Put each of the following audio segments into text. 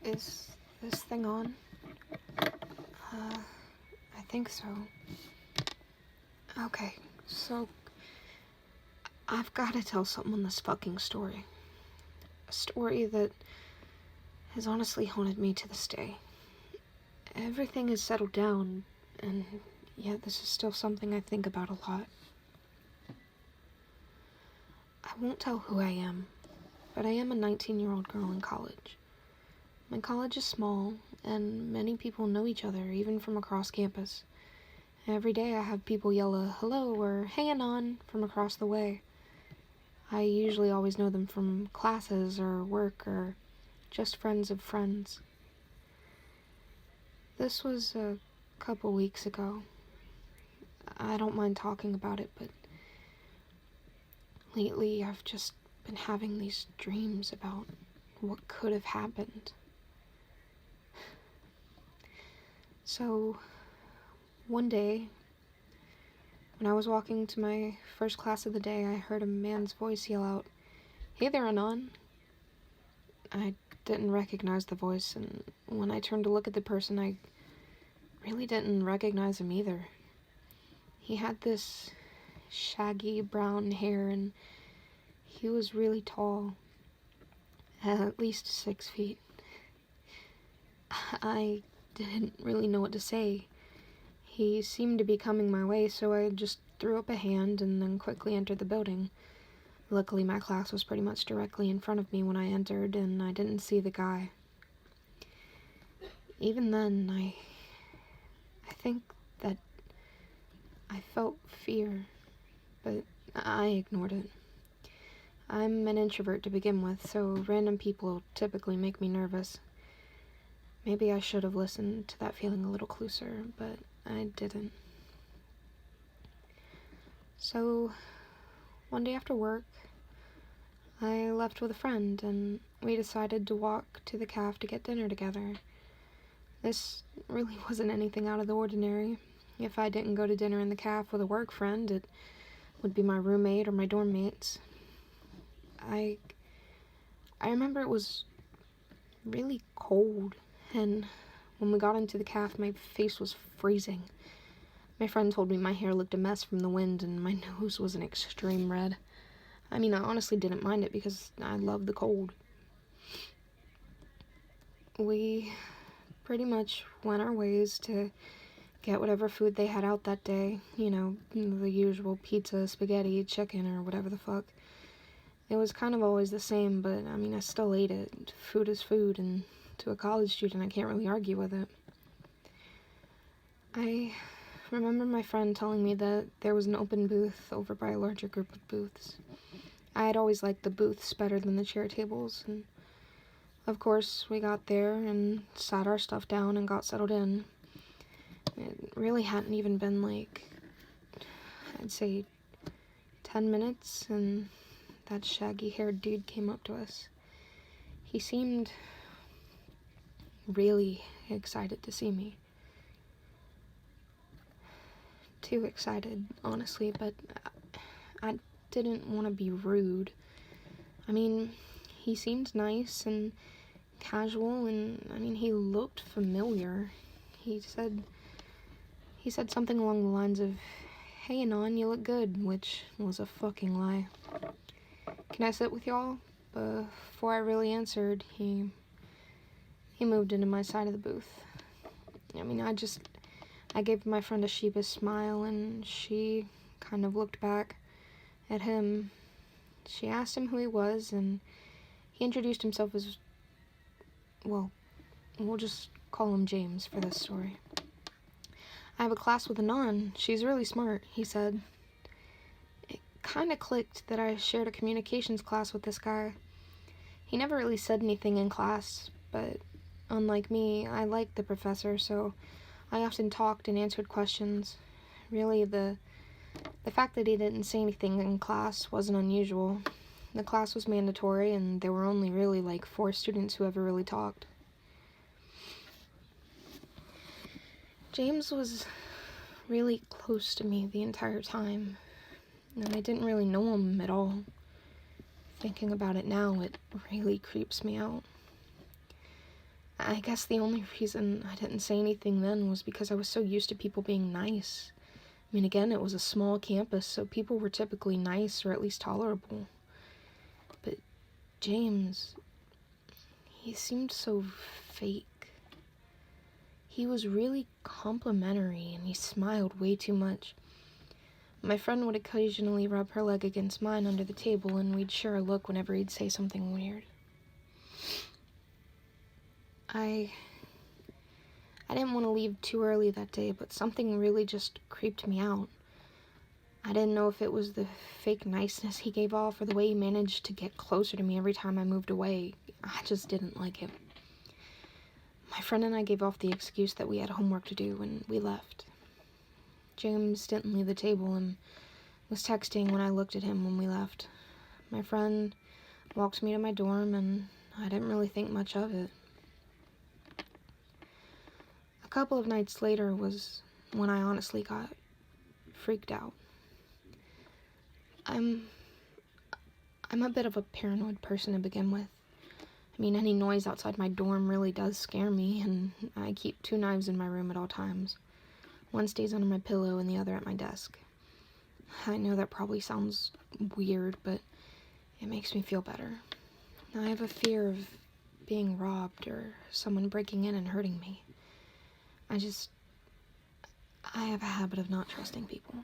Is this thing on? I think so. Okay, so I've got to tell someone this fucking story. A story that has honestly haunted me to this day. Everything has settled down, and yet this is still something I think about a lot. I won't tell who I am, but I am a 19-year-old girl in college. My college is small, and many people know each other, even from across campus. Every day I have people yell a hello or hey anon from across the way. I usually always know them from classes or work or just friends of friends. This was a couple weeks ago. I don't mind talking about it, but lately I've just been having these dreams about what could have happened. So, one day, when I was walking to my first class of the day, I heard a man's voice yell out, "Hey there, Anon." I didn't recognize the voice, and when I turned to look at the person, I really didn't recognize him either. He had this shaggy brown hair, and he was really tall, at least 6 feet. I didn't really know what to say. He seemed to be coming my way, so I just threw up a hand and then quickly entered the building. Luckily, my class was pretty much directly in front of me when I entered, and I didn't see the guy. Even then, I think that I felt fear, but I ignored it. I'm an introvert to begin with, so random people typically make me nervous. Maybe I should have listened to that feeling a little closer, but I didn't. So, one day after work, I left with a friend, and we decided to walk to the cafe to get dinner together. This really wasn't anything out of the ordinary. If I didn't go to dinner in the cafe with a work friend, it would be my roommate or my dorm mates. I remember it was really cold, and when we got into the cafe, my face was freezing. My friend told me my hair looked a mess from the wind, and my nose was an extreme red. I mean, I honestly didn't mind it because I love the cold. We pretty much went our ways to get whatever food they had out that day. You know, the usual pizza, spaghetti, chicken, or whatever the fuck. It was kind of always the same, but I mean, I still ate it. Food is food, and to a college student, I can't really argue with it. I remember my friend telling me that there was an open booth over by a larger group of booths. I had always liked the booths better than the chair tables, and of course, we got there and sat our stuff down and got settled in. It really hadn't even been I'd say 10 minutes, and that shaggy-haired dude came up to us. He seemed really excited to see me. Too excited, honestly, but I didn't want to be rude. I mean, he seemed nice and casual, and I mean, he looked familiar. He said something along the lines of, "Hey, Anon, you look good," which was a fucking lie. "Can I sit with y'all?" Before I really answered, he moved into my side of the booth. I mean, I gave my friend a sheepish smile, and she kind of looked back at him. She asked him who he was, and he introduced himself as, well, we'll just call him James for this story. "I have a class with Anon. She's really smart," he said. It kind of clicked that I shared a communications class with this guy. He never really said anything in class, but unlike me, I liked the professor, so I often talked and answered questions. Really, the fact that he didn't say anything in class wasn't unusual. The class was mandatory, and there were only really 4 students who ever really talked. James was really close to me the entire time, and I didn't really know him at all. Thinking about it now, it really creeps me out. I guess the only reason I didn't say anything then was because I was so used to people being nice. I mean, again, it was a small campus, so people were typically nice or at least tolerable. But James, he seemed so fake. He was really complimentary and he smiled way too much. My friend would occasionally rub her leg against mine under the table and we'd share a look whenever he'd say something weird. I didn't want to leave too early that day, but something really just creeped me out. I didn't know if it was the fake niceness he gave off or the way he managed to get closer to me every time I moved away. I just didn't like it. My friend and I gave off the excuse that we had homework to do and we left. James didn't leave the table and was texting when I looked at him when we left. My friend walked me to my dorm and I didn't really think much of it. A couple of nights later was when I honestly got freaked out. I'm a bit of a paranoid person to begin with. I mean, any noise outside my dorm really does scare me, and I keep 2 knives in my room at all times. One stays under my pillow and the other at my desk. I know that probably sounds weird, but it makes me feel better. I have a fear of being robbed or someone breaking in and hurting me. I have a habit of not trusting people.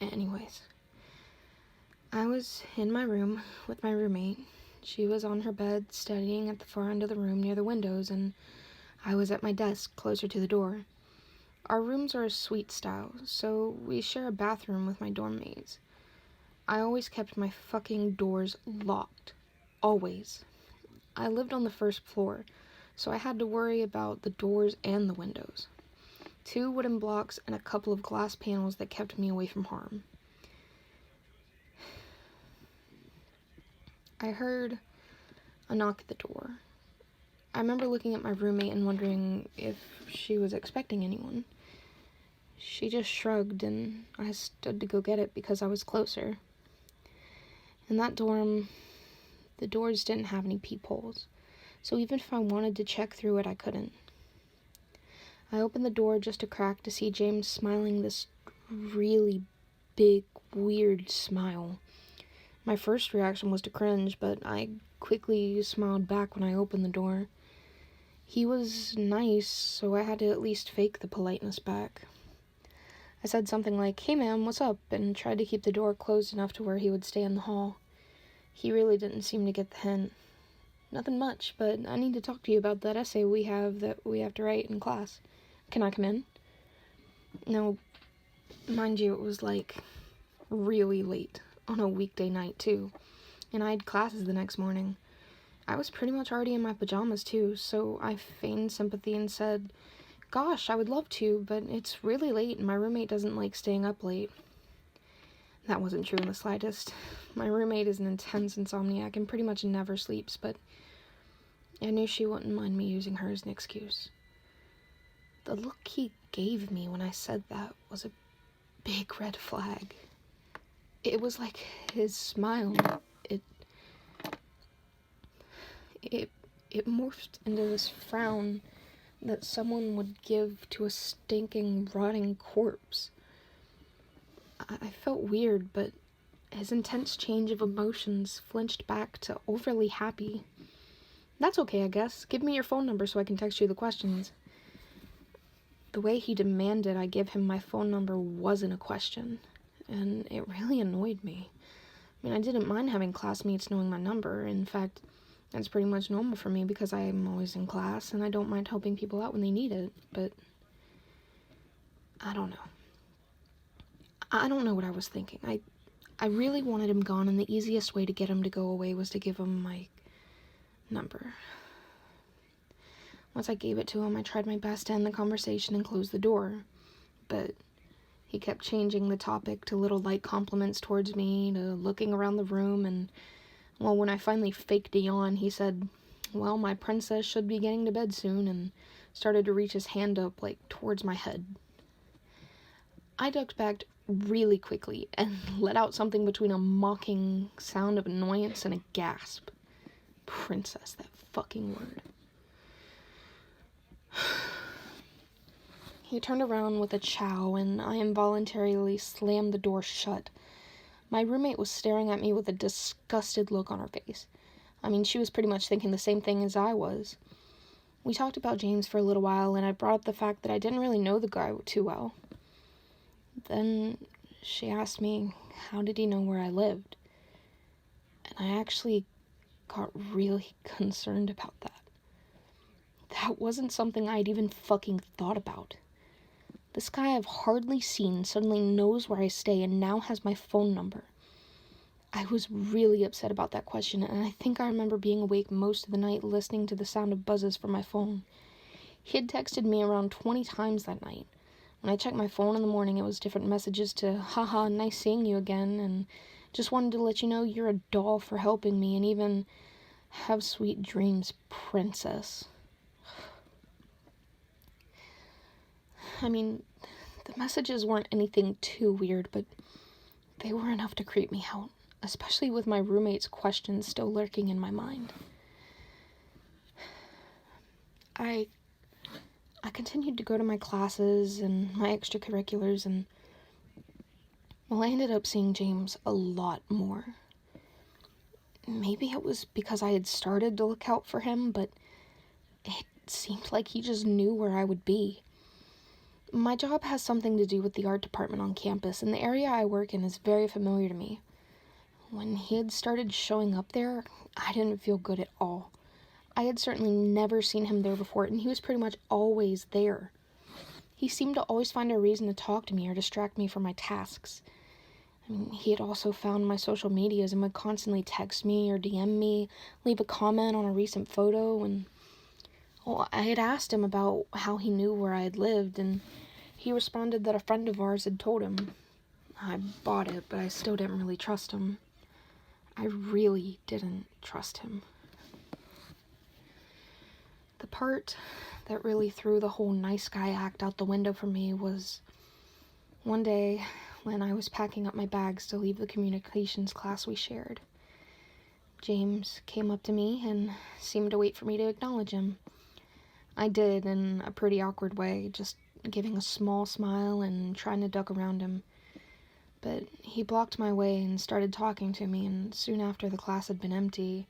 Anyways, I was in my room with my roommate. She was on her bed studying at the far end of the room near the windows, and I was at my desk closer to the door. Our rooms are a suite style, so we share a bathroom with my dorm mates. I always kept my fucking doors locked. Always. I lived on the first floor, so I had to worry about the doors and the windows. 2 wooden blocks and a couple of glass panels that kept me away from harm. I heard a knock at the door. I remember looking at my roommate and wondering if she was expecting anyone. She just shrugged and I stood to go get it because I was closer. In that dorm, the doors didn't have any peepholes, so even if I wanted to check through it, I couldn't. I opened the door just a crack to see James smiling this really big, weird smile. My first reaction was to cringe, but I quickly smiled back when I opened the door. He was nice, so I had to at least fake the politeness back. I said something like, "Hey ma'am, what's up?" and tried to keep the door closed enough to where he would stay in the hall. He really didn't seem to get the hint. "Nothing much, but I need to talk to you about that essay we have to write in class. Can I come in?" Now, mind you, it was like really late on a weekday night too, and I had classes the next morning. I was pretty much already in my pajamas too, so I feigned sympathy and said, "Gosh, I would love to, but it's really late and my roommate doesn't like staying up late." That wasn't true in the slightest. My roommate is an intense insomniac and pretty much never sleeps, but I knew she wouldn't mind me using her as an excuse. The look he gave me when I said that was a big red flag. It was like his smile. It morphed into this frown that someone would give to a stinking, rotting corpse. I felt weird, but his intense change of emotions flinched back to overly happy. "That's okay, I guess. Give me your phone number so I can text you the questions." The way he demanded I give him my phone number wasn't a question, and it really annoyed me. I mean, I didn't mind having classmates knowing my number. In fact, that's pretty much normal for me because I'm always in class, and I don't mind helping people out when they need it, but I don't know. I don't know what I was thinking. I really wanted him gone, and the easiest way to get him to go away was to give him my number. Once I gave it to him, I tried my best to end the conversation and close the door, but he kept changing the topic to little light compliments towards me, to looking around the room, and, well, when I finally faked a yawn, he said, "Well, my princess should be getting to bed soon," and started to reach his hand up, like, towards my head. I ducked back really quickly and let out something between a mocking sound of annoyance and a gasp. Princess, that fucking word. He turned around with a chow, and I involuntarily slammed the door shut. My roommate was staring at me with a disgusted look on her face. I mean, she was pretty much thinking the same thing as I was. We talked about James for a little while, and I brought up the fact that I didn't really know the guy too well. Then she asked me, how did he know where I lived? And I actually got really concerned about that. That wasn't something I'd even fucking thought about. This guy I've hardly seen suddenly knows where I stay and now has my phone number. I was really upset about that question, and I think I remember being awake most of the night listening to the sound of buzzes from my phone. He had texted me around 20 times that night. When I checked my phone in the morning, it was different messages to, haha, nice seeing you again, and just wanted to let you know you're a doll for helping me, and even, have sweet dreams, princess. I mean, the messages weren't anything too weird, but they were enough to creep me out, especially with my roommate's questions still lurking in my mind. I continued to go to my classes and my extracurriculars, and, well, I ended up seeing James a lot more. Maybe it was because I had started to look out for him, but it seemed like he just knew where I would be. My job has something to do with the art department on campus, and the area I work in is very familiar to me. When he had started showing up there, I didn't feel good at all. I had certainly never seen him there before, and he was pretty much always there. He seemed to always find a reason to talk to me or distract me from my tasks. I mean, he had also found my social medias and would constantly text me or DM me, leave a comment on a recent photo, and well, I had asked him about how he knew where I had lived, and he responded that a friend of ours had told him. I bought it, but I still didn't really trust him. I really didn't trust him. The part that really threw the whole nice guy act out the window for me was one day when I was packing up my bags to leave the communications class we shared. James came up to me and seemed to wait for me to acknowledge him. I did, in a pretty awkward way, just giving a small smile and trying to duck around him. But he blocked my way and started talking to me, and soon after the class had been empty,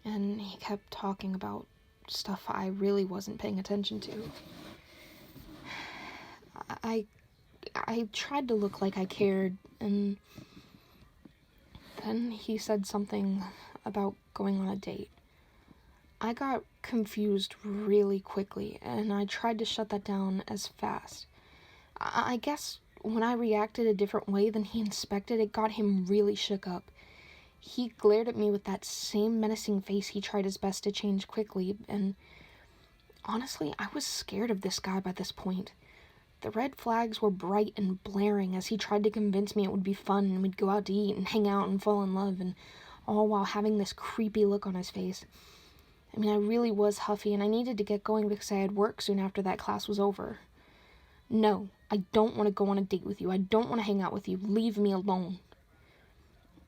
and he kept talking about stuff I really wasn't paying attention to. I tried to look like I cared, and then he said something about going on a date. I got confused really quickly, and I tried to shut that down as fast. I guess when I reacted a different way than he expected, it got him really shook up. He glared at me with that same menacing face he tried his best to change quickly, and honestly, I was scared of this guy by this point. The red flags were bright and blaring as he tried to convince me it would be fun and we'd go out to eat and hang out and fall in love, and all while having this creepy look on his face. I mean, I really was huffy, and I needed to get going because I had work soon after that class was over. No, I don't want to go on a date with you. I don't want to hang out with you. Leave me alone.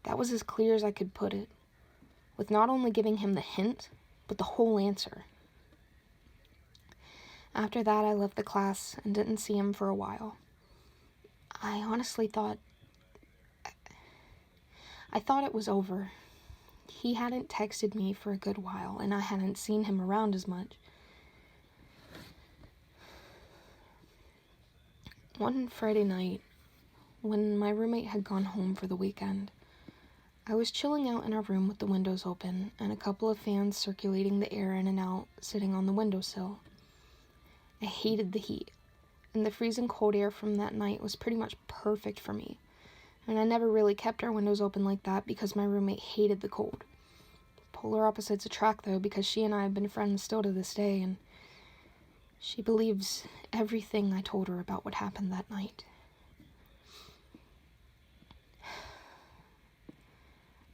That was as clear as I could put it, with not only giving him the hint, but the whole answer. After that, I left the class and didn't see him for a while. I honestly thought it was over. He hadn't texted me for a good while, and I hadn't seen him around as much. One Friday night, when my roommate had gone home for the weekend, I was chilling out in our room with the windows open and a couple of fans circulating the air in and out, sitting on the windowsill. I hated the heat, and the freezing cold air from that night was pretty much perfect for me. And I never really kept our windows open like that because my roommate hated the cold. Polar opposites attract, though, because she and I have been friends still to this day, and she believes everything I told her about what happened that night.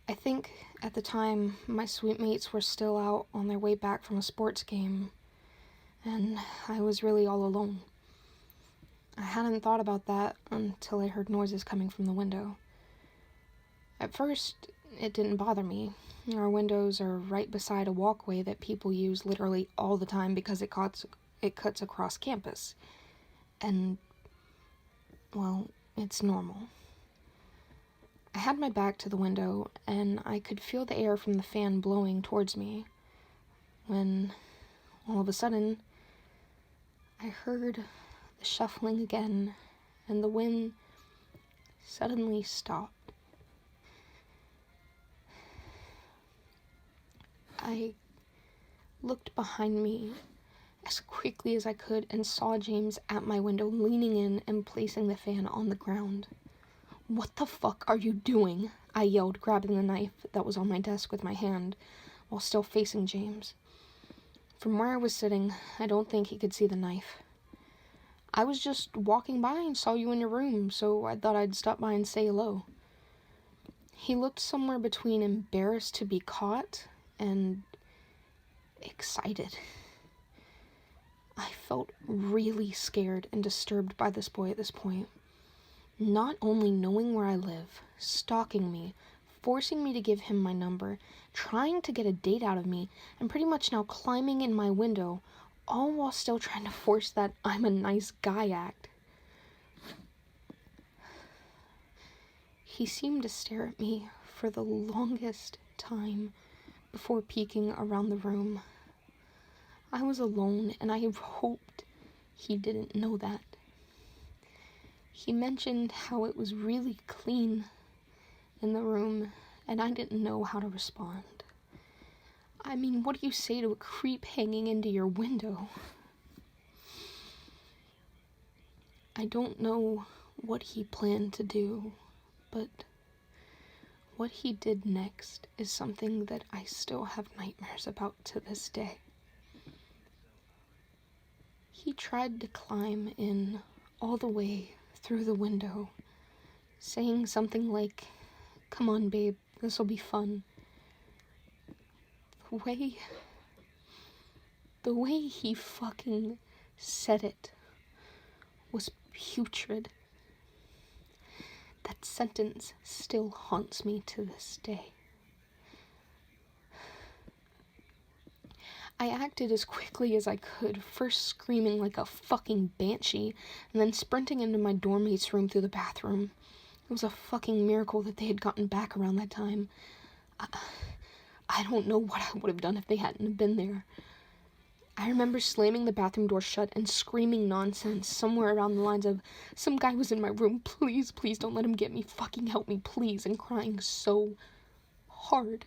I think at the time my sweet mates were still out on their way back from a sports game, and I was really all alone. I hadn't thought about that until I heard noises coming from the window. At first, it didn't bother me. Our windows are right beside a walkway that people use literally all the time because it cuts across campus. And, well, it's normal. I had my back to the window, and I could feel the air from the fan blowing towards me, when, all of a sudden, I heard the shuffling again, and the wind suddenly stopped. I looked behind me as quickly as I could and saw James at my window, leaning in and placing the fan on the ground. "What the fuck are you doing?" I yelled, grabbing the knife that was on my desk with my hand, while still facing James. From where I was sitting, I don't think he could see the knife. "I was just walking by and saw you in your room, so I thought I'd stop by and say hello." He looked somewhere between embarrassed to be caught and excited. I felt really scared and disturbed by this boy at this point. Not only knowing where I live, stalking me, forcing me to give him my number, trying to get a date out of me, and pretty much now climbing in my window, all while still trying to force that I'm a nice guy act. He seemed to stare at me for the longest time before peeking around the room. I was alone, and I hoped he didn't know that. He mentioned how it was really clean in the room, and I didn't know how to respond. I mean, what do you say to a creep hanging into your window? I don't know what he planned to do, but what he did next is something that I still have nightmares about to this day. He tried to climb in all the way through the window, saying something like, "Come on, babe, this'll be fun." The way he fucking said it was putrid. That sentence still haunts me to this day. I acted as quickly as I could, first screaming like a fucking banshee, and then sprinting into my dorm mate's room through the bathroom. It was a fucking miracle that they had gotten back around that time. I don't know what I would have done if they hadn't been there. I remember slamming the bathroom door shut and screaming nonsense, somewhere around the lines of, "Some guy was in my room, please, please don't let him get me, fucking help me, please," and crying so hard.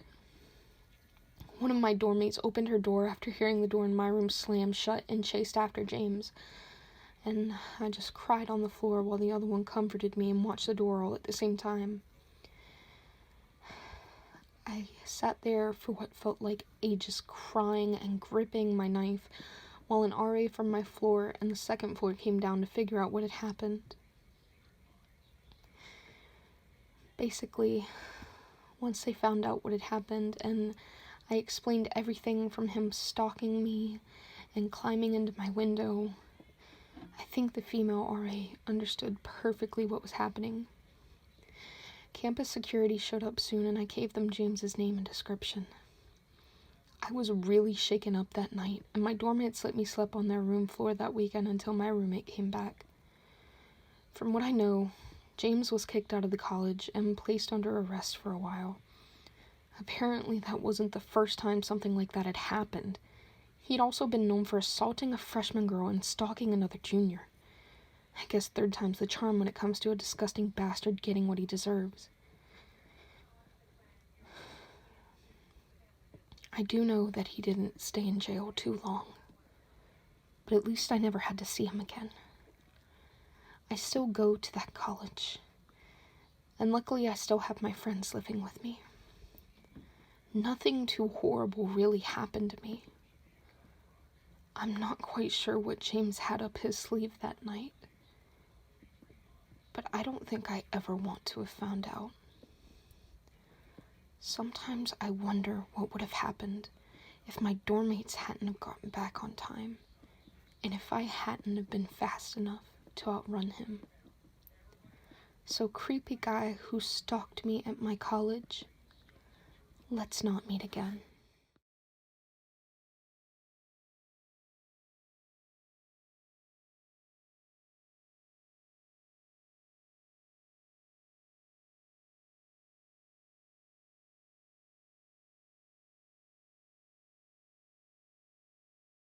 One of my dorm mates opened her door after hearing the door in my room slam shut and chased after James, and I just cried on the floor while the other one comforted me and watched the door all at the same time. I sat there for what felt like ages, crying and gripping my knife, while an RA from my floor and the second floor came down to figure out what had happened. Basically, once they found out what had happened, and I explained everything from him stalking me and climbing into my window, I think the female RA understood perfectly what was happening. Campus security showed up soon, and I gave them James's name and description. I was really shaken up that night, and my dorm mates let me sleep on their room floor that weekend until my roommate came back. From what I know, James was kicked out of the college and placed under arrest for a while. Apparently, that wasn't the first time something like that had happened. He'd also been known for assaulting a freshman girl and stalking another junior. I guess third time's the charm when it comes to a disgusting bastard getting what he deserves. I do know that he didn't stay in jail too long, but at least I never had to see him again. I still go to that college, and luckily I still have my friends living with me. Nothing too horrible really happened to me. I'm not quite sure what James had up his sleeve that night, but I don't think I ever want to have found out. Sometimes I wonder what would have happened if my dorm mates hadn't have gotten back on time, and if I hadn't have been fast enough to outrun him. So, creepy guy who stalked me at my college, let's not meet again.